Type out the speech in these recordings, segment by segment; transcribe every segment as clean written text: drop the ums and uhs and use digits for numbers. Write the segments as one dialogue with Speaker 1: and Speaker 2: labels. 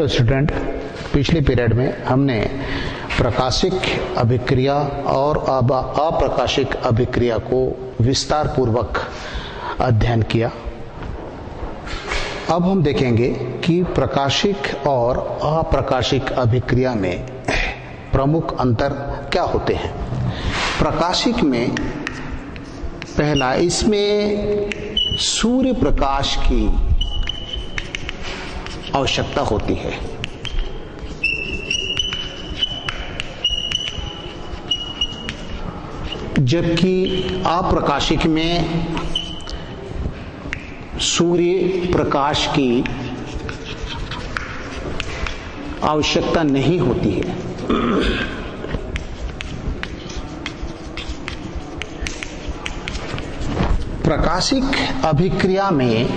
Speaker 1: Hello student, पिछले period में हमने प्रकाशिक अभिक्रिया और अप्रकाशिक अभिक्रिया को विस्तार पूर्वक अध्ययन किया। अब हम देखेंगे कि प्रकाशिक और अप्रकाशिक अभिक्रिया में प्रमुख अंतर क्या होते हैं। प्रकाशिक में पहला, इसमें सूर्य प्रकाश की आवश्यकता होती है। जबकि अप्रकाशिक में सूर्य प्रकाश की आवश्यकता नहीं होती है। प्रकाशिक अभिक्रिया में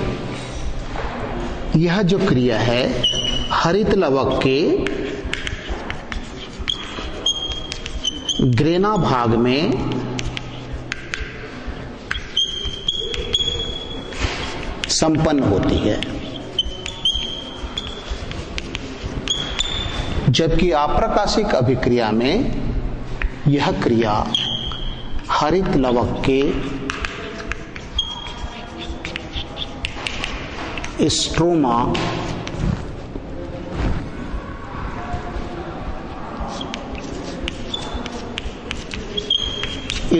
Speaker 1: यह जो क्रिया है हरित लवक के ग्रेना भाग में संपन्न होती है, जबकि अप्रकाशिक अभिक्रिया में यह क्रिया हरित लवक के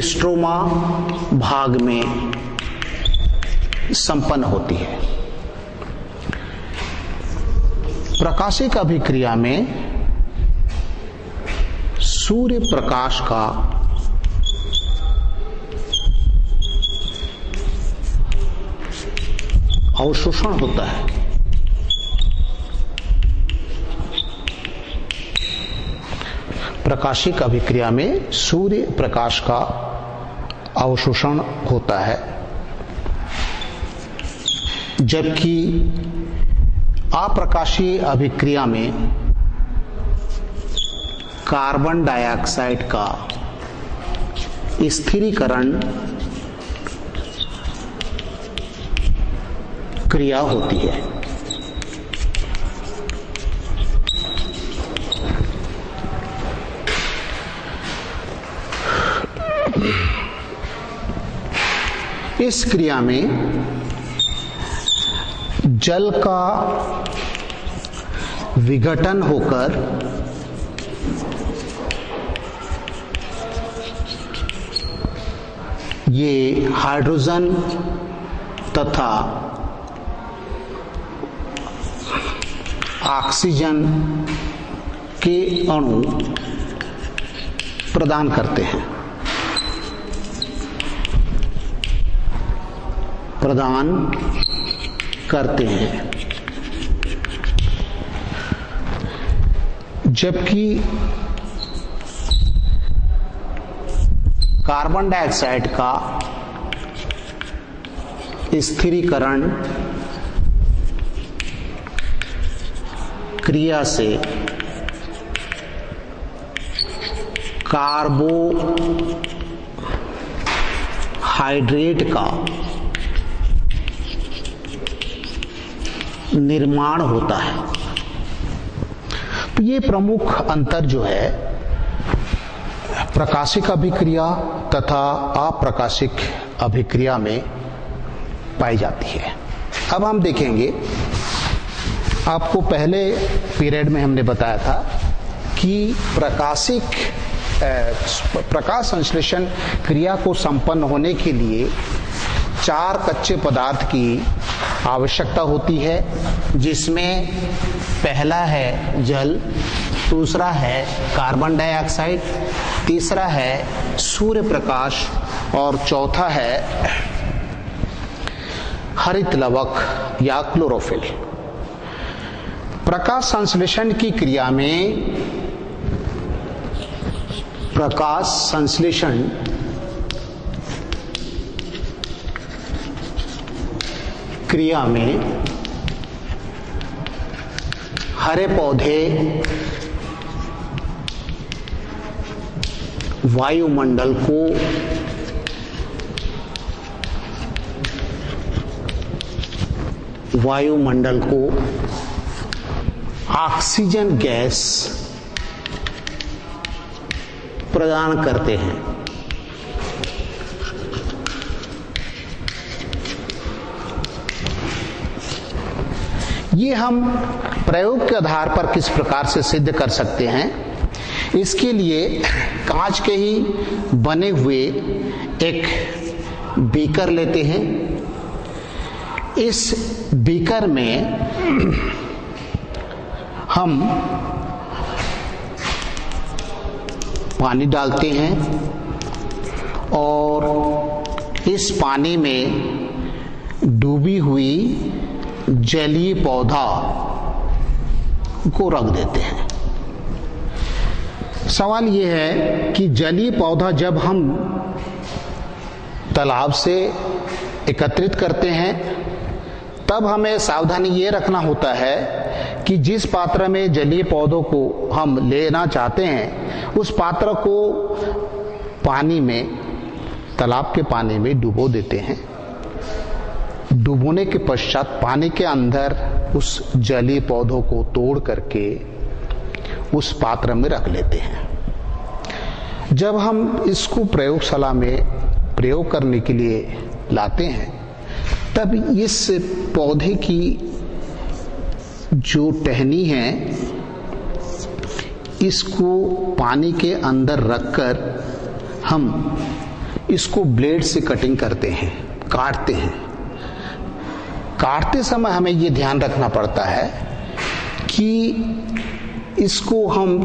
Speaker 1: स्ट्रोमा भाग में संपन्न होती है। प्रकाशिक अभिक्रिया में सूर्य प्रकाश का अवशोषण होता है। प्रकाशिक अभिक्रिया में सूर्य प्रकाश का अवशोषण होता है, जबकि अप्रकाशीय अभिक्रिया में कार्बन डाइऑक्साइड का स्थिरीकरण क्रिया होती है। इस क्रिया में जल का विघटन होकर ये हाइड्रोजन तथा ऑक्सीजन के अणु प्रदान करते हैं। जबकि कार्बन डाइऑक्साइड का स्थिरीकरण क्रिया से कार्बोहाइड्रेट का निर्माण होता है। तो ये प्रमुख अंतर जो है प्रकाशिक अभिक्रिया तथा अप्रकाशिक अभिक्रिया में पाई जाती है। अब हम देखेंगे, आपको पहले पीरियड में हमने बताया था कि प्रकाश संश्लेषण क्रिया को संपन्न होने के लिए 4 कच्चे पदार्थ की आवश्यकता होती है, जिसमें पहला है जल, दूसरा है कार्बन डाइऑक्साइड, तीसरा है सूर्य प्रकाश और चौथा है हरित लवक या क्लोरोफिल। प्रकाश संश्लेषण की क्रिया में हरे पौधे वायुमंडल को ऑक्सीजन गैस प्रदान करते हैं। ये हम प्रयोग के आधार पर किस प्रकार से सिद्ध कर सकते हैं, इसके लिए कांच के ही बने हुए एक बीकर लेते हैं। इस बीकर में हम पानी डालते हैं और इस पानी में डूबी हुई जलीय पौधा को रख देते हैं। सवाल यह है कि जलीय पौधा जब हम तालाब से एकत्रित करते हैं तब हमें सावधानी ये रखना होता है कि जिस पात्र में जलीय पौधों को हम लेना चाहते हैं उस पात्र को पानी में, तालाब के पानी में डुबो देते हैं। डुबोने के पश्चात पानी के अंदर उस जलीय पौधों को तोड़ करके उस पात्र में रख लेते हैं। जब हम इसको प्रयोगशाला में प्रयोग करने के लिए लाते हैं तब इस पौधे की जो टहनी है इसको पानी के अंदर रखकर हम इसको ब्लेड से कटिंग करते हैं, काटते हैं। काटते समय हमें ये ध्यान रखना पड़ता है कि इसको हम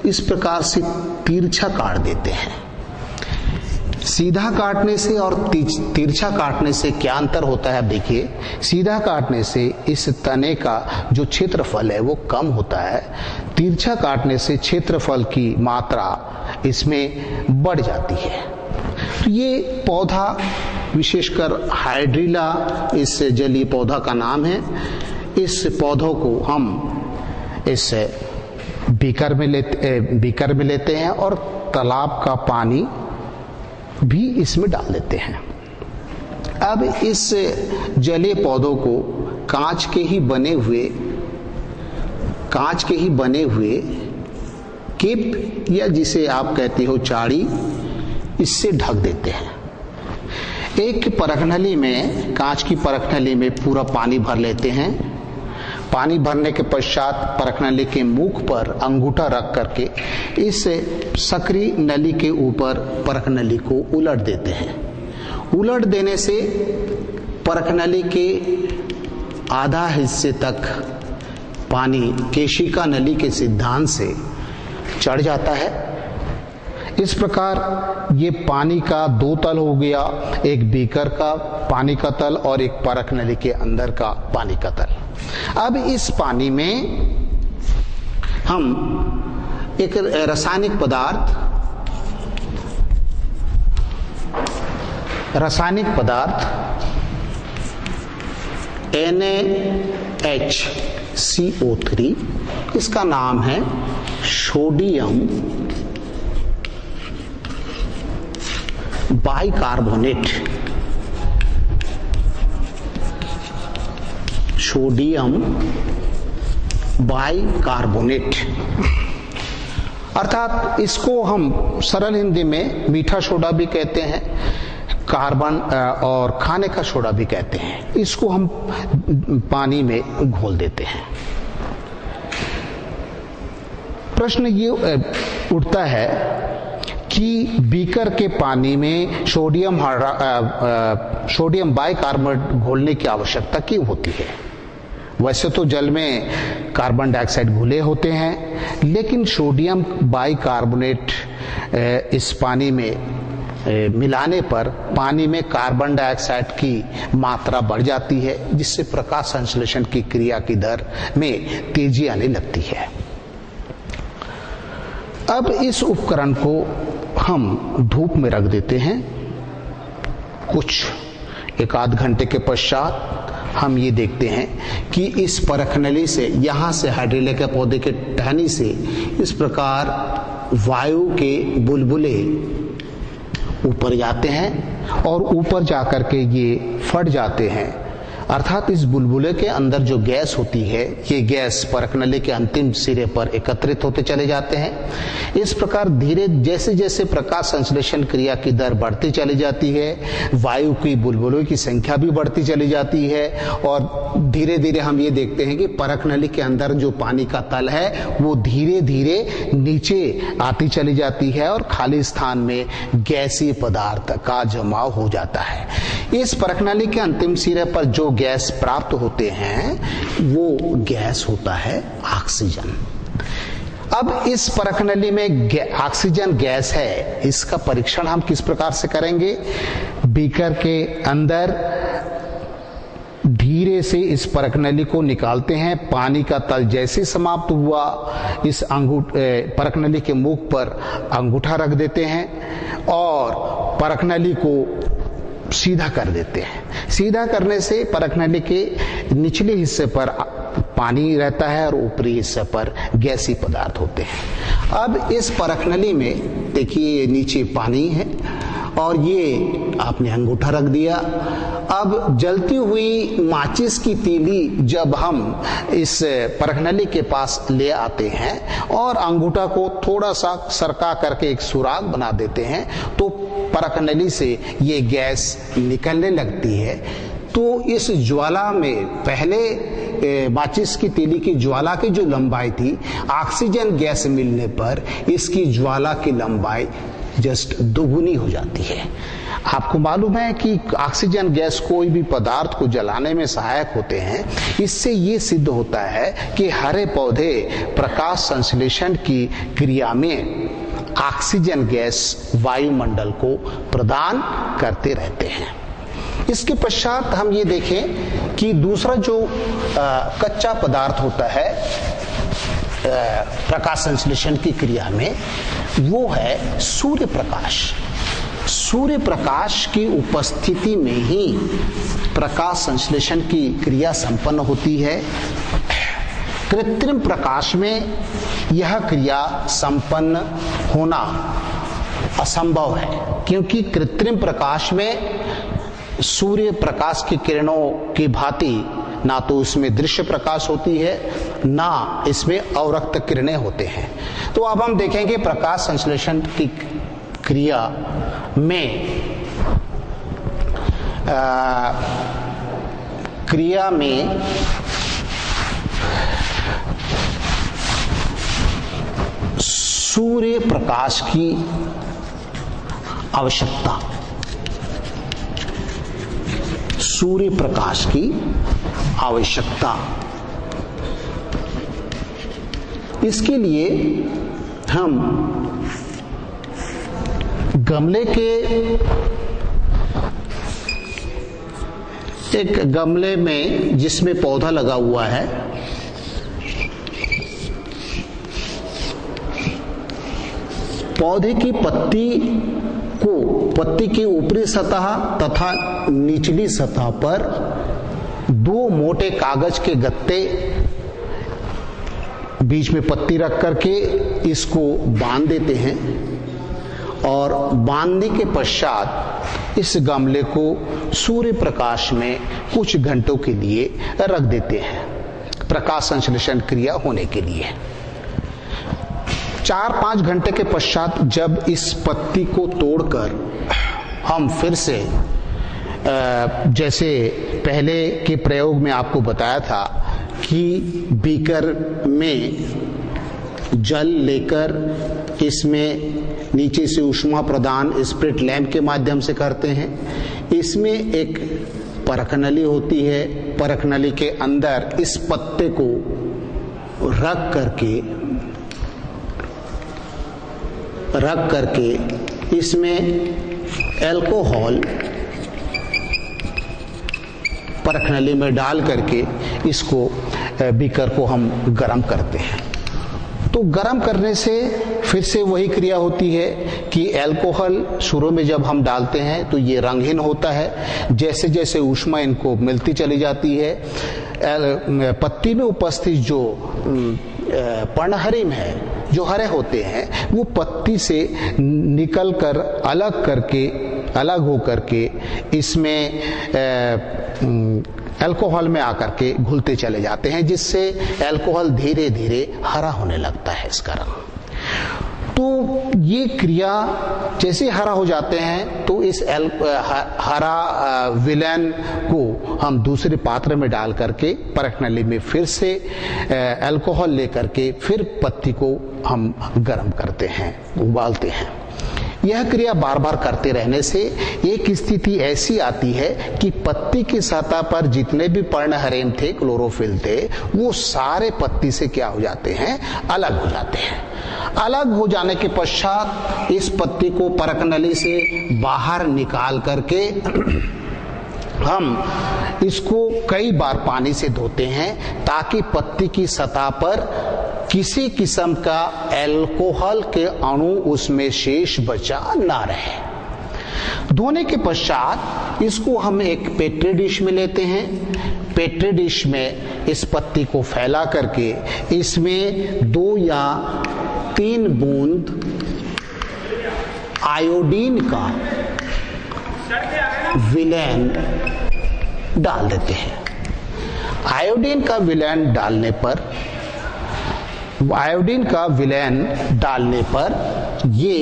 Speaker 1: इस प्रकार से तिरछा काट देते हैं। सीधा काटने से और तिरछा काटने से क्या अंतर होता है? देखिए, सीधा काटने से इस तने का जो क्षेत्रफल है वो कम होता है, तिरछा काटने से क्षेत्रफल की मात्रा इसमें बढ़ जाती है। तो ये पौधा विशेषकर हाइड्रिला इस जलीय पौधा का नाम है। इस पौधों को हम इस बीकर में लेते हैं और तालाब का पानी भी इसमें डाल देते हैं। अब इस जलीय पौधों को कांच के ही बने हुए केप या जिसे आप कहते हो चाड़ी, इससे ढक देते हैं। एक परखनली में, कांच की परखनली में पूरा पानी भर लेते हैं। पानी भरने के पश्चात परखनली के मुख पर अंगूठा रख करके इस सक्रिय नली के ऊपर परखनली को उलट देते हैं। उलट देने से परखनली के आधा हिस्से तक पानी केशिका नली के सिद्धांत से चढ़ जाता है। इस प्रकार ये पानी का दो तल हो गया, एक बीकर का पानी का तल और एक परखनली के अंदर का पानी का तल। अब इस पानी में हम एक रासायनिक पदार्थ NaHCO3, इसका नाम है सोडियम बाइकार्बोनेट। सोडियम बाइकार्बोनेट अर्थात इसको हम सरल हिंदी में मीठा सोडा भी कहते हैं, कार्बन और खाने का सोडा भी कहते हैं। इसको हम पानी में घोल देते हैं। प्रश्न ये उठता है कि बीकर के पानी में सोडियम बाइकार्बोनेट घोलने की आवश्यकता क्यों होती है? वैसे तो जल में कार्बन डाइऑक्साइड घुले होते हैं, लेकिन सोडियम बाइकार्बोनेट इस पानी में मिलाने पर पानी में कार्बन डाइऑक्साइड की मात्रा बढ़ जाती है, जिससे प्रकाश संश्लेषण की क्रिया की दर में तेजी आने लगती है। अब इस उपकरण को हम धूप में रख देते हैं। कुछ एक आध घंटे के पश्चात हम ये देखते हैं कि इस परखनली से, यहाँ से हाइड्रिला के पौधे के टहनी से इस प्रकार वायु के बुलबुले ऊपर जाते हैं और ऊपर जाकर के ये फट जाते हैं, अर्थात इस बुलबुले के अंदर जो गैस होती है, ये गैस परखनली के अंतिम सिरे पर एकत्रित होते चले जाते हैं। इस प्रकार धीरे जैसे जैसे प्रकाश संश्लेषण क्रिया की दर बढ़ती चली जाती है, वायु की बुलबुलों की संख्या भी बढ़ती चली जाती है और धीरे धीरे हम ये देखते हैं कि परखनली के अंदर जो पानी का तल है वो धीरे धीरे नीचे आती चली जाती है और खाली स्थान में गैसीय पदार्थ का जमाव हो जाता है। इस परखनली के अंतिम सिरे पर जो गैस प्राप्त होते हैं वो गैस होता है ऑक्सीजन। अब इस परखनली में ऑक्सीजन गैस है, इसका परीक्षण हम किस प्रकार से करेंगे? बीकर के अंदर धीरे से इस परखनली को निकालते हैं। पानी का तल जैसे समाप्त हुआ, इस परखनली के मुख पर अंगूठा रख देते हैं और परखनली को सीधा कर देते हैं। सीधा करने से परखनली के निचले हिस्से पर पानी रहता है और ऊपरी हिस्से पर गैसीय पदार्थ होते हैं। अब इस परखनली में देखिए ये नीचे पानी है और ये आपने अंगूठा रख दिया। अब जलती हुई माचिस की तीली जब हम इस परखनली के पास ले आते हैं और अंगूठा को थोड़ा सा सरका करके एक सुराग बना देते हैं तो परखनली से ये गैस निकलने लगती है। तो इस ज्वाला में पहले माचिस की तीली की ज्वाला की जो लंबाई थी, ऑक्सीजन गैस मिलने पर इसकी ज्वाला की लंबाई जस्ट दोगुनी हो जाती है। आपको मालूम है कि ऑक्सीजन गैस कोई भी पदार्थ को जलाने में सहायक होते हैं। इससे ये सिद्ध होता है कि हरे पौधे प्रकाश संश्लेषण की क्रिया में ऑक्सीजन गैस वायुमंडल को प्रदान करते रहते हैं। इसके पश्चात हम ये देखें कि दूसरा जो कच्चा पदार्थ होता है प्रकाश संश्लेषण की क्रिया में, वो है सूर्य प्रकाश। सूर्य प्रकाश की उपस्थिति में ही प्रकाश संश्लेषण की क्रिया संपन्न होती है। कृत्रिम प्रकाश में यह क्रिया संपन्न होना असंभव है, क्योंकि कृत्रिम प्रकाश में सूर्य प्रकाश की किरणों की भांति ना तो इसमें दृश्य प्रकाश होती है, ना इसमें अवरक्त किरणें होते हैं। तो अब हम देखेंगे प्रकाश संश्लेषण की क्रिया में सूर्य प्रकाश की आवश्यकता, सूर्य प्रकाश की आवश्यकता। इसके लिए हम गमले के एक गमले में जिसमें पौधा लगा हुआ है, पौधे की पत्ती की ऊपरी सतह तथा निचली सतह पर दो मोटे कागज के गत्ते बीच में पत्ती रख करके इसको बांध देते हैं और बांधने के पश्चात इस गमले को सूर्य प्रकाश में कुछ घंटों के लिए रख देते हैं प्रकाश संश्लेषण क्रिया होने के लिए। 4-5 घंटे के पश्चात जब इस पत्ती को तोड़कर हम फिर से जैसे पहले के प्रयोग में आपको बताया था कि बीकर में जल लेकर इसमें नीचे से ऊष्मा प्रदान स्प्रिट लैंप के माध्यम से करते हैं। इसमें एक परखनली होती है, परखनली के अंदर इस पत्ते को रख करके इसमें अल्कोहल परखनली में डाल करके इसको बीकर को हम गर्म करते हैं। तो गर्म करने से फिर से वही क्रिया होती है कि अल्कोहल शुरू में जब हम डालते हैं तो ये रंगहीन होता है। जैसे जैसे ऊष्मा इनको मिलती चली जाती है, पत्ती में उपस्थित जो पर्णहरिम है, जो हरे होते हैं, वो पत्ती से निकल कर अलग हो करके इसमें अल्कोहल में आकर के घुलते चले जाते हैं, जिससे अल्कोहल धीरे धीरे हरा होने लगता है इसका रंग। तो ये क्रिया जैसे हरा हो जाते हैं तो इस हरा विलेन को हम दूसरे पात्र में डाल करके परख नली में फिर से अल्कोहल लेकर के फिर पत्ती को हम गर्म करते हैं, उबालते हैं। यह क्रिया बार बार करते रहने से एक स्थिति ऐसी आती है कि पत्ती की सतह पर जितने भी पर्णहरेम थे, क्लोरोफिल थे, वो सारे पत्ती से क्या हो जाते हैं, अलग हो जाते हैं। अलग हो जाने के पश्चात इस पत्ती को परक नली से बाहर निकाल करके हम इसको कई बार पानी से धोते हैं, ताकि पत्ती की सतह पर किसी किस्म का अल्कोहल के अणु उसमें शेष बचा ना रहे। धोने के पश्चात इसको हम एक पेट्री डिश में लेते हैं। पेट्री डिश में इस पत्ती को फैला करके इसमें 2 या 3 बूंद आयोडीन का विलेन डाल देते हैं। आयोडीन का विलेन डालने पर ये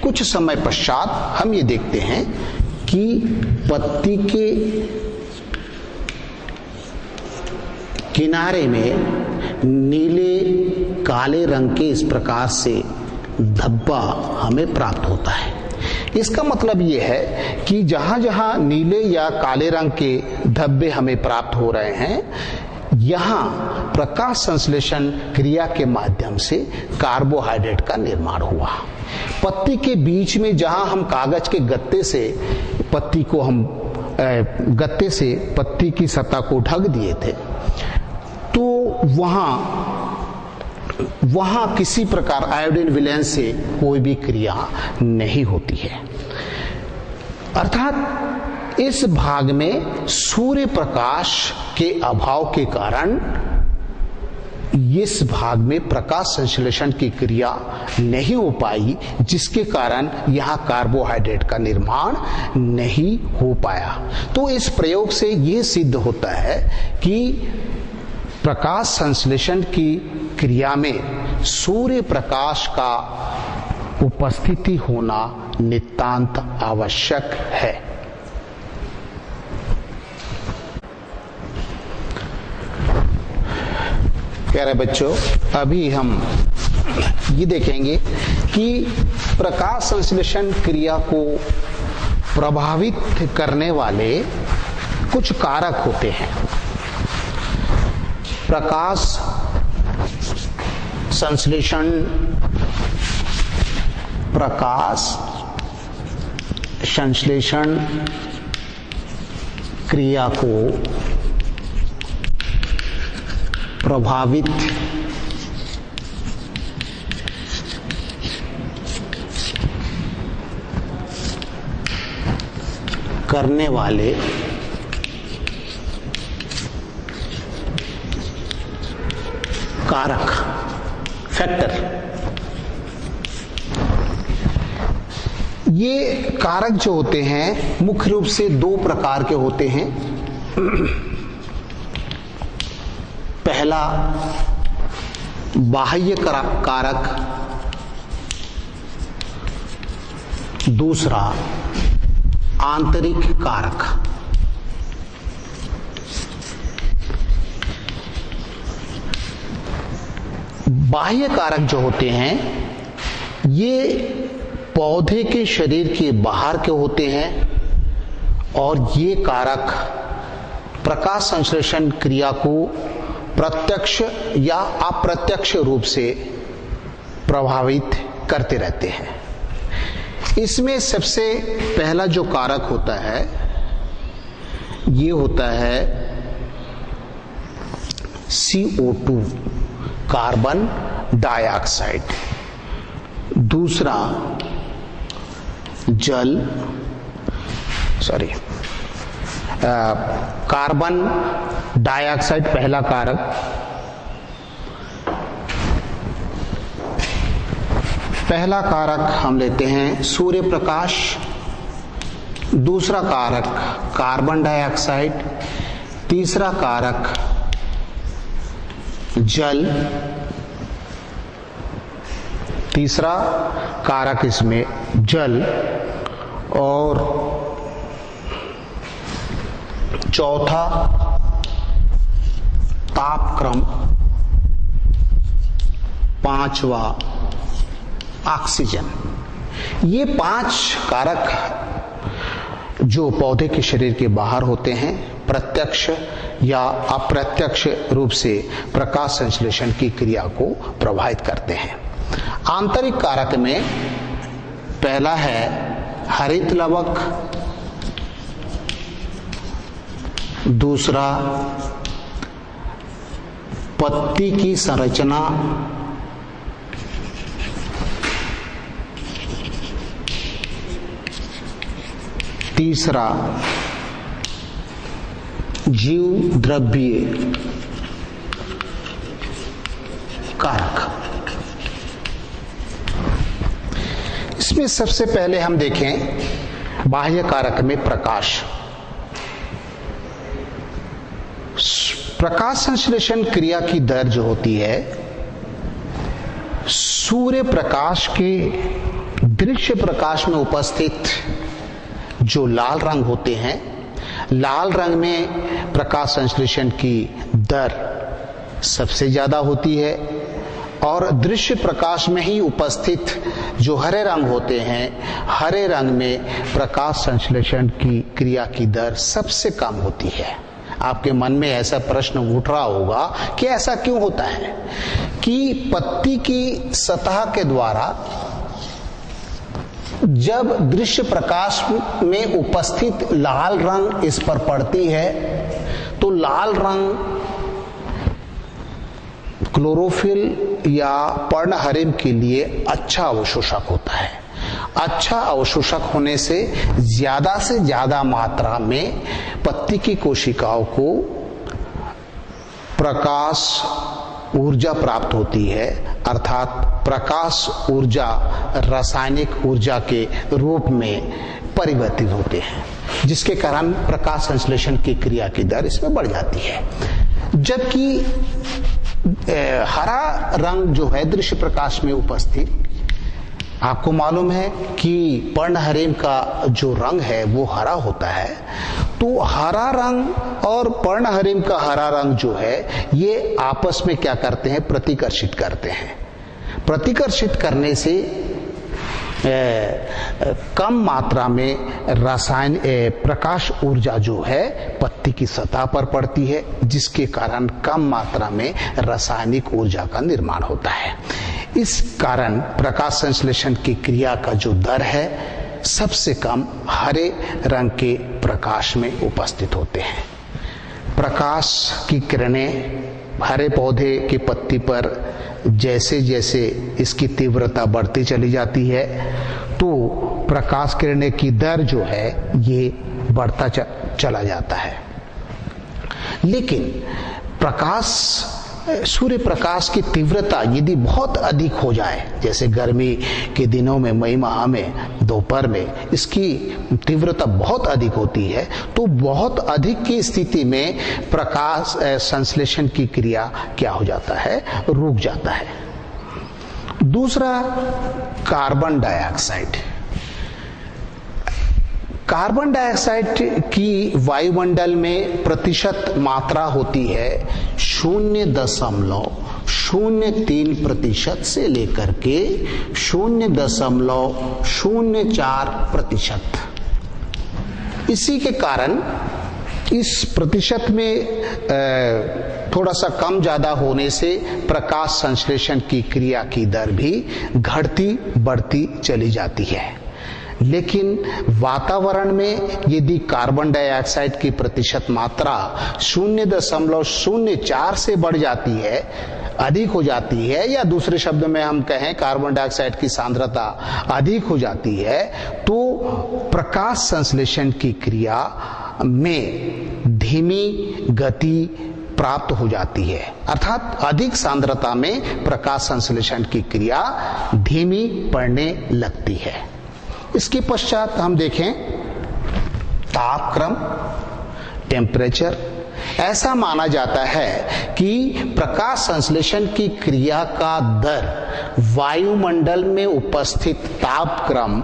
Speaker 1: कुछ समय पश्चात हम ये देखते हैं कि पत्ती के किनारे में नीले काले रंग के इस प्रकार से धब्बा हमें प्राप्त होता है। इसका मतलब यह है कि जहां जहां नीले या काले रंग के धब्बे हमें प्राप्त हो रहे हैं, यहां प्रकाश संश्लेषण क्रिया के माध्यम से कार्बोहाइड्रेट का निर्माण हुआ। पत्ती के बीच में जहां हम कागज के गत्ते से पत्ती की सतह को ढक दिए थे, तो वहां किसी प्रकार आयोडीन विलेन से कोई भी क्रिया नहीं होती है। अर्थात इस भाग में सूर्य प्रकाश के अभाव के कारण इस भाग में प्रकाश संश्लेषण की क्रिया नहीं हो पाई, जिसके कारण यहां कार्बोहाइड्रेट का निर्माण नहीं हो पाया। तो इस प्रयोग से यह सिद्ध होता है कि प्रकाश संश्लेषण की क्रिया में सूर्य प्रकाश का उपस्थिति होना नितांत आवश्यक है। प्यारे बच्चों, अभी हम ये देखेंगे कि प्रकाश संश्लेषण क्रिया को प्रभावित करने वाले कुछ कारक होते हैं। प्रकाश संश्लेषण क्रिया को प्रभावित करने वाले कारक, फैक्टर, ये कारक जो होते हैं मुख्य रूप से 2 प्रकार के होते हैं। पहला बाह्य कारक, दूसरा आंतरिक कारक। बाह्य कारक जो होते हैं ये पौधे के शरीर के बाहर के होते हैं, और ये कारक प्रकाश संश्लेषण क्रिया को प्रत्यक्ष या अप्रत्यक्ष रूप से प्रभावित करते रहते हैं। इसमें सबसे पहला जो कारक होता है ये होता है CO2, कार्बन डाइऑक्साइड। दूसरा कार्बन डाइऑक्साइड पहला कारक। पहला कारक हम लेते हैं सूर्य प्रकाश, दूसरा कारक कार्बन डाइऑक्साइड, तीसरा कारक जल, तीसरा कारक इसमें जल, और चौथा तापक्रम, पांचवा ऑक्सीजन। ये 5 कारक जो पौधे के शरीर के बाहर होते हैं प्रत्यक्ष या अप्रत्यक्ष रूप से प्रकाश संश्लेषण की क्रिया को प्रभावित करते हैं। आंतरिक कारक में पहला है हरित लवक, दूसरा पत्ती की संरचना, तीसरा जीव द्रव्य कारक। इसमें सबसे पहले हम देखें बाह्य कारक में प्रकाश। प्रकाश संश्लेषण क्रिया की दर जो होती है सूर्य प्रकाश के दृश्य प्रकाश में उपस्थित जो लाल रंग होते हैं, लाल रंग में प्रकाश संश्लेषण की दर सबसे ज्यादा होती है, और दृश्य प्रकाश में ही उपस्थित जो हरे रंग होते हैं, हरे रंग में प्रकाश संश्लेषण की क्रिया की दर सबसे कम होती है। आपके मन में ऐसा प्रश्न उठ रहा होगा कि ऐसा क्यों होता है कि पत्ती की सतह के द्वारा जब दृश्य प्रकाश में उपस्थित लाल रंग इस पर पड़ती है तो लाल रंग क्लोरोफिल या पर्णहरिम के लिए अच्छा अवशोषक होता है। अच्छा अवशोषक होने से ज्यादा मात्रा में पत्ती की कोशिकाओं को प्रकाश ऊर्जा प्राप्त होती है, अर्थात प्रकाश ऊर्जा रासायनिक ऊर्जा के रूप में परिवर्तित होते हैं, जिसके कारण प्रकाश संश्लेषण की क्रिया की दर इसमें बढ़ जाती है। जबकि हरा रंग जो है दृश्य प्रकाश में उपस्थित, आपको मालूम है कि पर्णहरिम का जो रंग है वो हरा होता है, तो हरा रंग और पर्णहरिम का हरा रंग जो है ये आपस में क्या करते हैं, प्रतिकर्षित करते हैं। प्रतिकर्षित करने से कम मात्रा में रासायन प्रकाश ऊर्जा जो है पत्ती की सतह पर पड़ती है, जिसके कारण कम मात्रा में रासायनिक ऊर्जा का निर्माण होता है। इस कारण प्रकाश संश्लेषण की क्रिया का जो दर है सबसे कम हरे रंग के प्रकाश में उपस्थित होते हैं। प्रकाश की किरणें हरे पौधे की पत्ती पर जैसे जैसे इसकी तीव्रता बढ़ती चली जाती है तो प्रकाश किरणें की दर जो है ये बढ़ता चला जाता है। लेकिन सूर्य प्रकाश की तीव्रता यदि बहुत अधिक हो जाए, जैसे गर्मी के दिनों में मई माह में दोपहर में इसकी तीव्रता बहुत अधिक होती है, तो बहुत अधिक की स्थिति में प्रकाश संश्लेषण की क्रिया क्या हो जाता है, रुक जाता है। दूसरा कार्बन डाइऑक्साइड। कार्बन डाइऑक्साइड की वायुमंडल में प्रतिशत मात्रा होती है 0.03% से लेकर के 0.04%। इसी के कारण इस प्रतिशत में थोड़ा सा कम ज्यादा होने से प्रकाश संश्लेषण की क्रिया की दर भी घटती बढ़ती चली जाती है। लेकिन वातावरण में यदि कार्बन डाइऑक्साइड की प्रतिशत मात्रा 0.04 से बढ़ जाती है, अधिक हो जाती है, या दूसरे शब्द में हम कहें कार्बन डाइऑक्साइड की सांद्रता अधिक हो जाती है, तो प्रकाश संश्लेषण की क्रिया में धीमी गति प्राप्त हो जाती है, अर्थात अधिक सांद्रता में प्रकाश संश्लेषण की क्रिया धीमी पड़ने लगती है। इसके पश्चात हम देखें तापक्रम, टेम्परेचर। ऐसा माना जाता है कि प्रकाश संश्लेषण की क्रिया का दर वायुमंडल में उपस्थित तापक्रम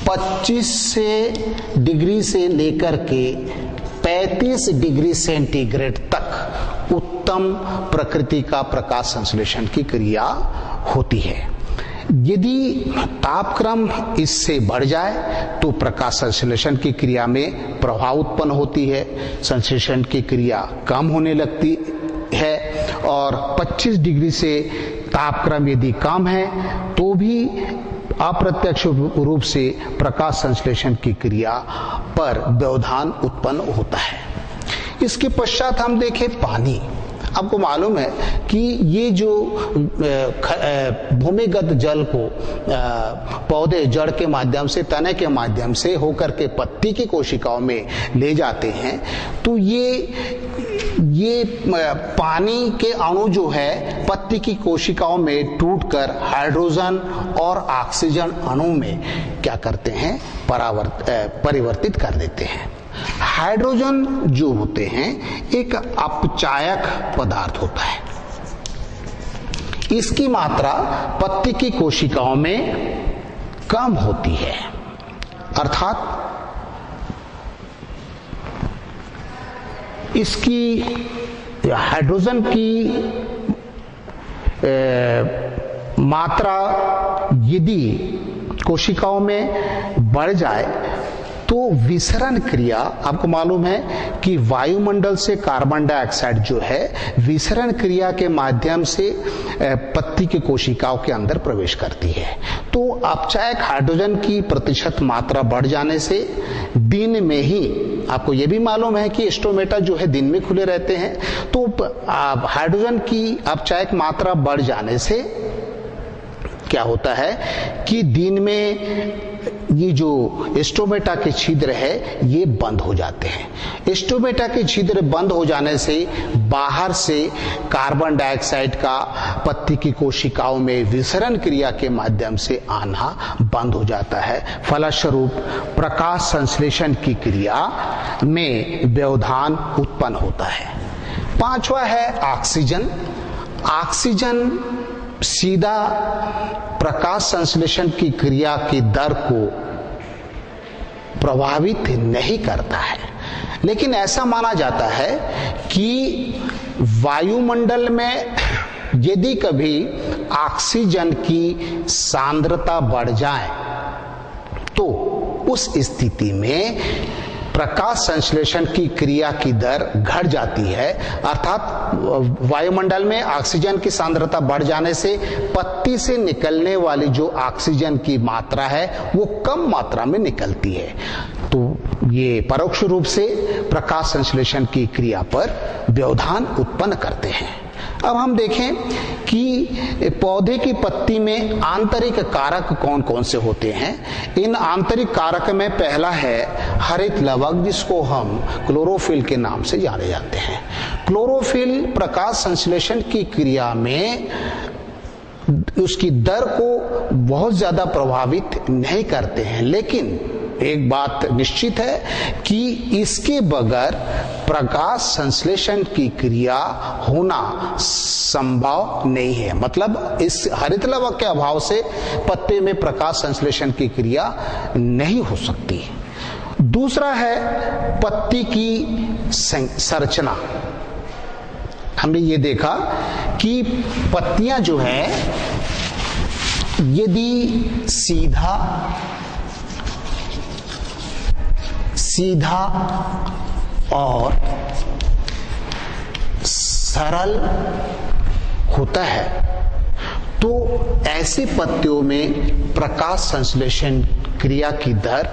Speaker 1: 25 डिग्री से लेकर के 35 डिग्री सेंटीग्रेड तक उत्तम प्रकृति का प्रकाश संश्लेषण की क्रिया होती है। यदि तापक्रम इससे बढ़ जाए तो प्रकाश संश्लेषण की क्रिया में प्रभाव उत्पन्न होती है, संश्लेषण की क्रिया कम होने लगती है। और 25 डिग्री से तापक्रम यदि कम है तो भी अप्रत्यक्ष रूप से प्रकाश संश्लेषण की क्रिया पर व्यवधान उत्पन्न होता है। इसके पश्चात हम देखें पानी। आपको मालूम है कि ये जो भूमिगत जल को पौधे जड़ के माध्यम से, तने के माध्यम से होकर के पत्ती की कोशिकाओं में ले जाते हैं, तो ये पानी के अणु जो है पत्ती की कोशिकाओं में टूटकर हाइड्रोजन और ऑक्सीजन अणु में क्या करते हैं, परिवर्तित कर देते हैं। हाइड्रोजन जो होते हैं एक अपचायक पदार्थ होता है। इसकी मात्रा पत्ती की कोशिकाओं में कम होती है, अर्थात इसकी हाइड्रोजन की मात्रा यदि कोशिकाओं में बढ़ जाए तो विसरण क्रिया, आपको मालूम है कि वायुमंडल से कार्बन डाइऑक्साइड जो है विसरण क्रिया के माध्यम से पत्ती की कोशिकाओं के अंदर प्रवेश करती है। तो अपचायक हाइड्रोजन की प्रतिशत मात्रा बढ़ जाने से दिन में ही, आपको यह भी मालूम है कि स्टोमेटा जो है दिन में खुले रहते हैं, तो हाइड्रोजन की अपचायक मात्रा बढ़ जाने से क्या होता है कि दिन में ये जो स्टोमेटा के छिद्र है ये बंद हो जाते हैं। स्टोमेटा के छिद्र बंद हो जाने से बाहर से कार्बन डाइऑक्साइड का पत्ती की कोशिकाओं में विसरण क्रिया के माध्यम से आना बंद हो जाता है। फलस्वरूप प्रकाश संश्लेषण की क्रिया में व्यवधान उत्पन्न होता है। पांचवा है ऑक्सीजन। ऑक्सीजन सीधा प्रकाश संश्लेषण की क्रिया की दर को प्रभावित नहीं करता है, लेकिन ऐसा माना जाता है कि वायुमंडल में यदि कभी ऑक्सीजन की सांद्रता बढ़ जाए तो उस स्थिति में प्रकाश संश्लेषण की क्रिया की दर घट जाती है। अर्थात वायुमंडल में ऑक्सीजन की सांद्रता बढ़ जाने से पत्ती से निकलने वाली जो ऑक्सीजन की मात्रा है वो कम मात्रा में निकलती है, तो ये परोक्ष रूप से प्रकाश संश्लेषण की क्रिया पर व्यवधान उत्पन्न करते हैं। अब हम देखें कि पौधे की पत्ती में आंतरिक कारक कौन कौन से होते हैं। इन आंतरिक कारक में पहला है हरित लवक, जिसको हम क्लोरोफिल के नाम से जाने जाते हैं। क्लोरोफिल प्रकाश संश्लेषण की क्रिया में उसकी दर को बहुत ज्यादा प्रभावित नहीं करते हैं, लेकिन एक बात निश्चित है कि इसके बगैर प्रकाश संश्लेषण की क्रिया होना संभव नहीं है। मतलब इस हरित लवक के अभाव से पत्ते में प्रकाश संश्लेषण की क्रिया नहीं हो सकती। दूसरा है पत्ती की संरचना। हमने ये देखा कि पत्तियां जो है यदि सीधा और सरल होता है तो ऐसी पत्तियों में प्रकाश संश्लेषण क्रिया की दर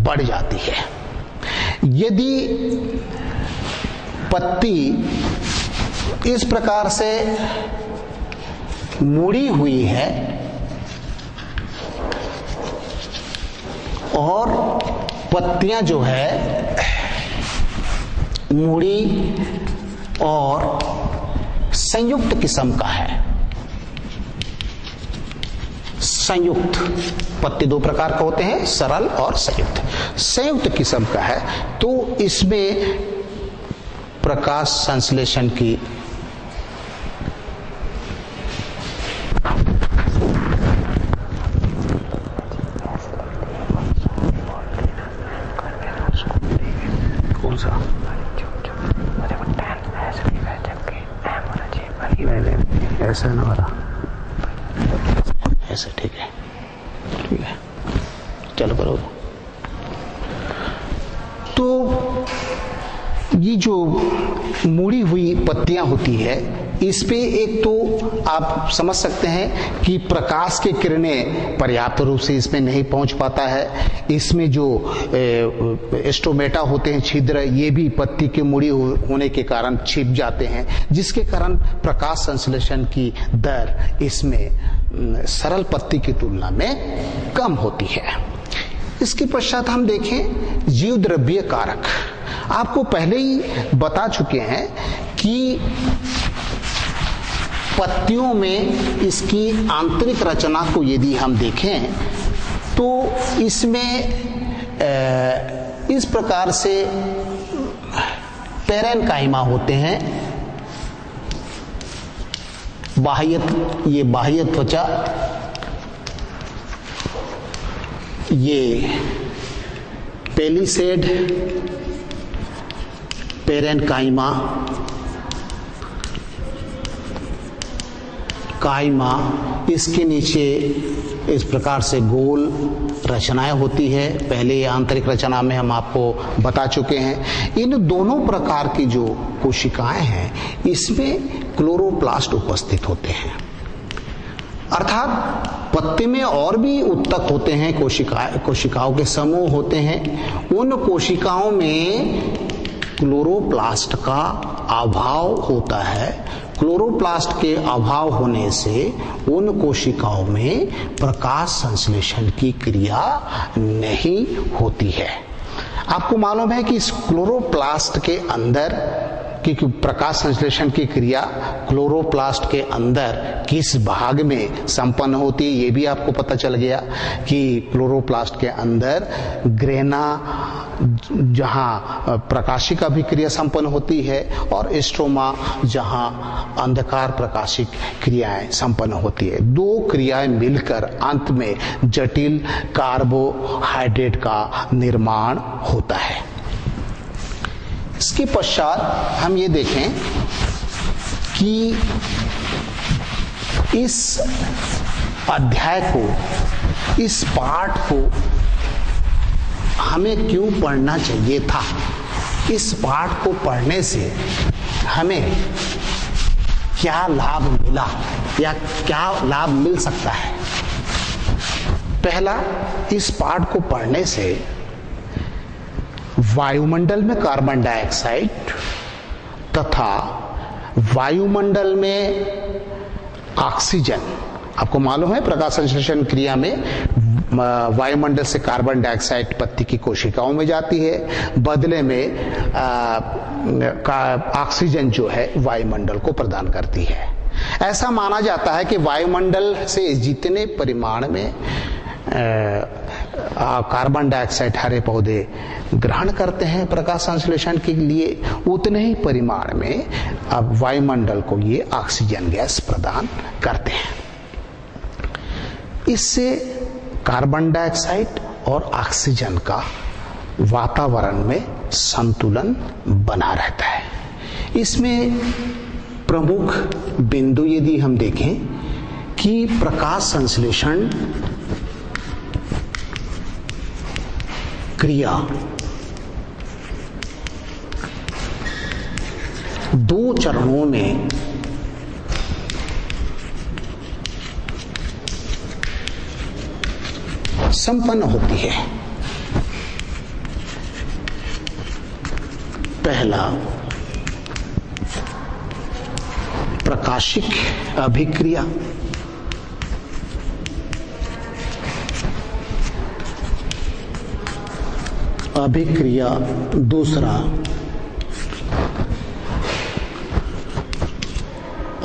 Speaker 1: बढ़ जाती है। यदि पत्ती इस प्रकार से मुड़ी हुई है और पत्तियां जो है मुड़ी और संयुक्त किस्म का है, संयुक्त। पत्ती दो प्रकार का होते हैं, सरल और संयुक्त। संयुक्त किस्म का है तो इसमें प्रकाश संश्लेषण की कौन सा ऐसा ना वाला ऐसे, ठीक है ठीक है, चलो करो। तो ये जो मुड़ी हुई पत्तियां होती है, इस पे एक तो आप समझ सकते हैं कि प्रकाश की किरणें पर्याप्त रूप से इसमें नहीं पहुंच पाता है। इसमें जो स्टोमेटा होते हैं, छिद्र, ये भी पत्ती की मुड़ी होने के कारण छिप जाते हैं, जिसके कारण प्रकाश संश्लेषण की दर इसमें सरल पत्ती की तुलना में कम होती है। इसके पश्चात हम देखें जीव द्रव्य कारक। आपको पहले ही बता चुके हैं कि पत्तियों में इसकी आंतरिक रचना को यदि हम देखें तो इसमें इस प्रकार से पैरेन्काइमा होते हैं। ये बाह्य त्वचा, ये पेलिसेड, पैरेन्काइमा, काइमा, इसके नीचे इस प्रकार से गोल रचनाएं होती है। पहले आंतरिक रचना में हम आपको बता चुके हैं। इन दोनों प्रकार की जो कोशिकाएं हैं, इसमें क्लोरोप्लास्ट उपस्थित होते हैं। अर्थात पत्ते में और भी उत्तक होते हैं, कोशिकाओं के समूह होते हैं। उन कोशिकाओं में क्लोरोप्लास्ट का अभाव होता है। क्लोरोप्लास्ट के अभाव होने से उन कोशिकाओं में प्रकाश संश्लेषण की क्रिया नहीं होती है। आपको मालूम है कि इस क्लोरोप्लास्ट के अंदर कि प्रकाश संश्लेषण की क्रिया क्लोरोप्लास्ट के अंदर किस भाग में संपन्न होती है, ये भी आपको पता चल गया कि क्लोरोप्लास्ट के अंदर ग्रेना, जहां प्रकाशिक अभिक्रिया संपन्न होती है, और स्ट्रोमा, जहां अंधकार प्रकाशिक क्रियाएं संपन्न होती है। दो क्रियाएं मिलकर अंत में जटिल कार्बोहाइड्रेट का निर्माण होता है। इसके पश्चात हम ये देखें कि इस अध्याय को, इस पाठ को हमें क्यों पढ़ना चाहिए था। इस पाठ को पढ़ने से हमें क्या लाभ मिला या क्या लाभ मिल सकता है। पहला, इस पाठ को पढ़ने से वायुमंडल में कार्बन डाइऑक्साइड तथा वायुमंडल में ऑक्सीजन, आपको मालूम है प्रकाश संश्लेषण क्रिया में वायुमंडल से कार्बन डाइऑक्साइड पत्ती की कोशिकाओं में जाती है, बदले में ऑक्सीजन जो है वायुमंडल को प्रदान करती है। ऐसा माना जाता है कि वायुमंडल से जितने परिमाण में कार्बन डाइऑक्साइड हरे पौधे ग्रहण करते हैं प्रकाश संश्लेषण के लिए, उतने ही परिमाण में अब वायुमंडल को ये ऑक्सीजन गैस प्रदान करते हैं। इससे कार्बन डाइऑक्साइड और ऑक्सीजन का वातावरण में संतुलन बना रहता है। इसमें प्रमुख बिंदु यदि हम देखें कि प्रकाश संश्लेषण क्रिया दो चरणों में संपन्न होती है। पहला, प्रकाशिक अभिक्रिया, दूसरा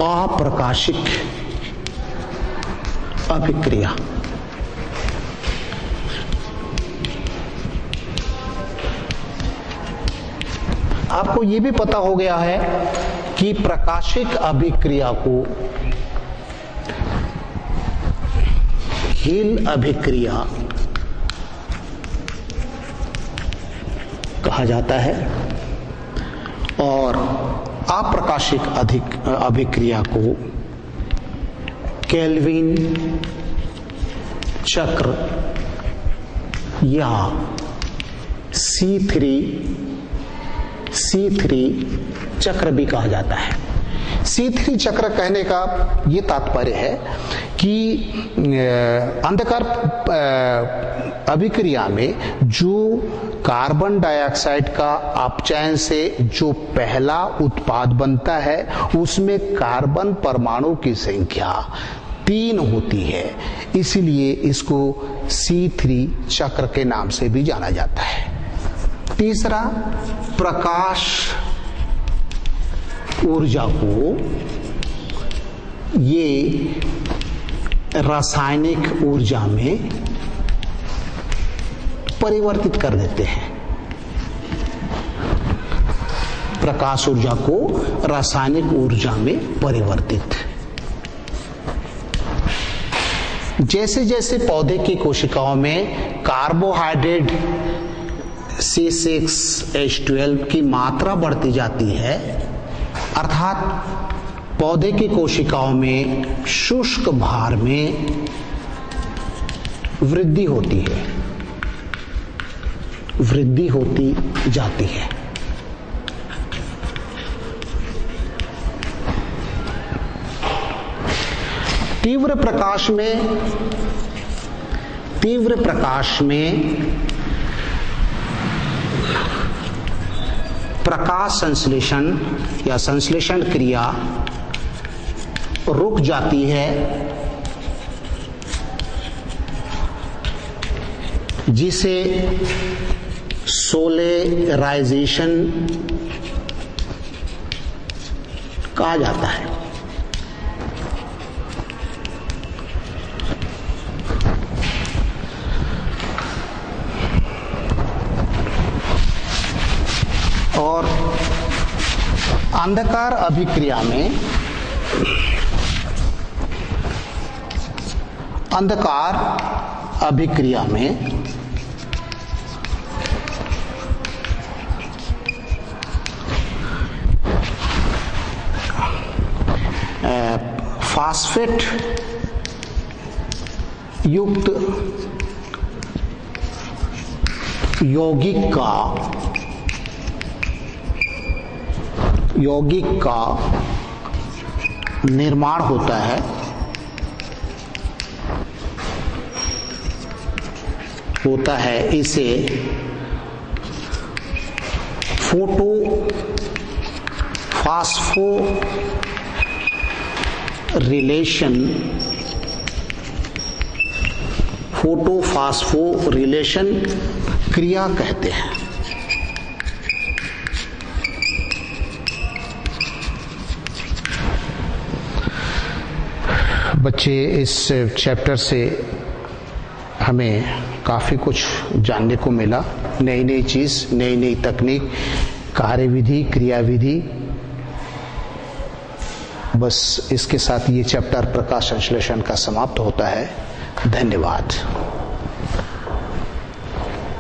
Speaker 1: अप्रकाशिक अभिक्रिया। आपको ये भी पता हो गया है कि प्रकाशिक अभिक्रिया को हील अभिक्रिया कहा जाता है और अप्रकाशिक अभिक्रिया को केल्विन चक्र या C3 चक्र भी कहा जाता है। C3 चक्र कहने का ये तात्पर्य है कि अंधकार अभिक्रिया में जो कार्बन डाइऑक्साइड का अपचयन से जो पहला उत्पाद बनता है उसमें कार्बन परमाणु की संख्या 3 होती है, इसलिए इसको C3 चक्र के नाम से भी जाना जाता है। तीसरा, प्रकाश ऊर्जा को ये रासायनिक ऊर्जा में परिवर्तित कर देते हैं। प्रकाश ऊर्जा को रासायनिक ऊर्जा में परिवर्तित, जैसे जैसे पौधे की कोशिकाओं में कार्बोहाइड्रेट C6H12 की मात्रा बढ़ती जाती है, अर्थात पौधे की कोशिकाओं में शुष्क भार में वृद्धि होती है, वृद्धि होती जाती है। तीव्र प्रकाश में प्रकाश संश्लेषण या संश्लेषण क्रिया रुक जाती है, जिसे सोलेराइजेशन कहा जाता है। और अंधकार अभिक्रिया में फास्फेट युक्त यौगिक का निर्माण होता है, इसे फोटोफॉस्फोरिलेशन क्रिया कहते हैं। बच्चे, इस चैप्टर से हमें काफ़ी कुछ जानने को मिला, नई नई चीज़, नई नई तकनीक, कार्यविधि, क्रियाविधि। बस इसके साथ ये चैप्टर प्रकाश संश्लेषण का समाप्त होता है। धन्यवाद।